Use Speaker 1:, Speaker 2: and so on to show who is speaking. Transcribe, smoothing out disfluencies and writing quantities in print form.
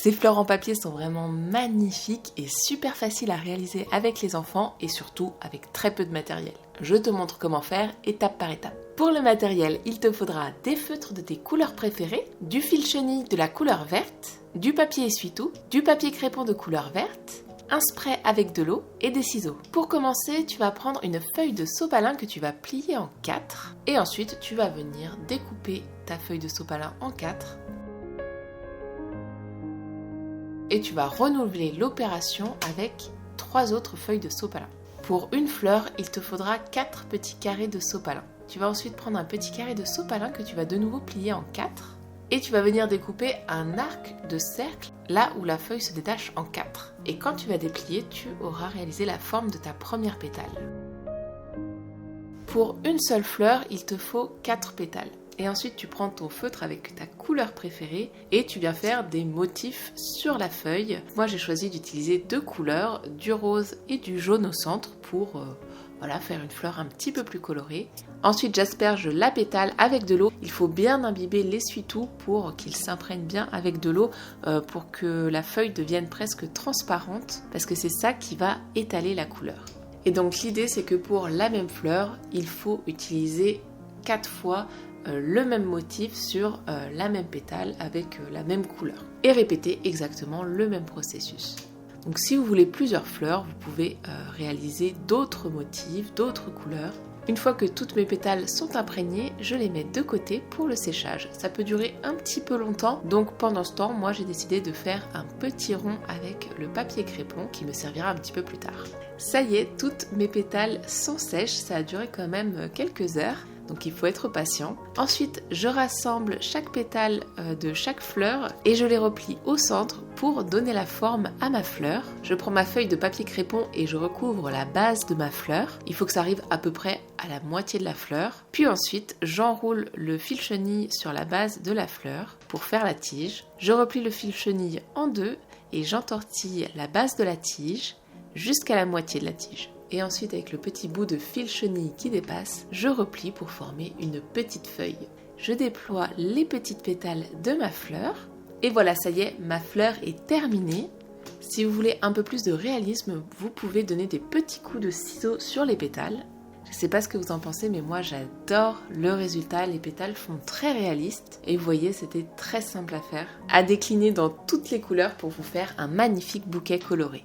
Speaker 1: Ces fleurs en papier sont vraiment magnifiques et super faciles à réaliser avec les enfants et surtout avec très peu de matériel. Je te montre comment faire étape par étape. Pour le matériel, il te faudra des feutres de tes couleurs préférées, du fil chenille de la couleur verte, du papier essuie-tout, du papier crépon de couleur verte, un spray avec de l'eau et des ciseaux. Pour commencer, tu vas prendre une feuille de sopalin que tu vas plier en 4 et ensuite tu vas venir découper ta feuille de sopalin en 4 et tu vas renouveler l'opération avec 3 autres feuilles de sopalin. Pour une fleur, il te faudra 4 petits carrés de sopalin. Tu vas ensuite prendre un petit carré de sopalin que tu vas de nouveau plier en 4 et tu vas venir découper un arc de cercle là où la feuille se détache en 4. Et quand tu vas déplier, tu auras réalisé la forme de ta première pétale. Pour une seule fleur, il te faut 4 pétales. Et ensuite, tu prends ton feutre avec ta couleur préférée et tu viens faire des motifs sur la feuille. Moi, j'ai choisi d'utiliser 2 couleurs, du rose et du jaune au centre pour faire une fleur un petit peu plus colorée. Ensuite, j'asperge la pétale avec de l'eau. Il faut bien imbiber l'essuie-tout pour qu'il s'imprègne bien avec de l'eau pour que la feuille devienne presque transparente parce que c'est ça qui va étaler la couleur. Et donc, l'idée, c'est que pour la même fleur, il faut utiliser 4 fois le même motif sur la même pétale avec la même couleur et répéter exactement le même processus. Donc si vous voulez plusieurs fleurs, vous pouvez réaliser d'autres motifs, d'autres couleurs. Une fois que toutes mes pétales sont imprégnées, je les mets de côté pour le séchage. Ça peut durer un petit peu longtemps, donc pendant ce temps, moi j'ai décidé de faire un petit rond avec le papier crépon qui me servira un petit peu plus tard. Ça y est, toutes mes pétales sont sèches, ça a duré quand même quelques heures. Donc il faut être patient. Ensuite, je rassemble chaque pétale de chaque fleur et je les replie au centre pour donner la forme à ma fleur. Je prends ma feuille de papier crépon et je recouvre la base de ma fleur. Il faut que ça arrive à peu près à la moitié de la fleur. Puis ensuite, j'enroule le fil chenille sur la base de la fleur pour faire la tige. Je replie le fil chenille en 2 et j'entortille la base de la tige jusqu'à la moitié de la tige. Et ensuite, avec le petit bout de fil chenille qui dépasse, je replie pour former une petite feuille. Je déploie les petites pétales de ma fleur. Et voilà, ça y est, ma fleur est terminée. Si vous voulez un peu plus de réalisme, vous pouvez donner des petits coups de ciseaux sur les pétales. Je ne sais pas ce que vous en pensez, mais moi j'adore le résultat. Les pétales font très réaliste. Et vous voyez, c'était très simple à faire, à décliner dans toutes les couleurs pour vous faire un magnifique bouquet coloré.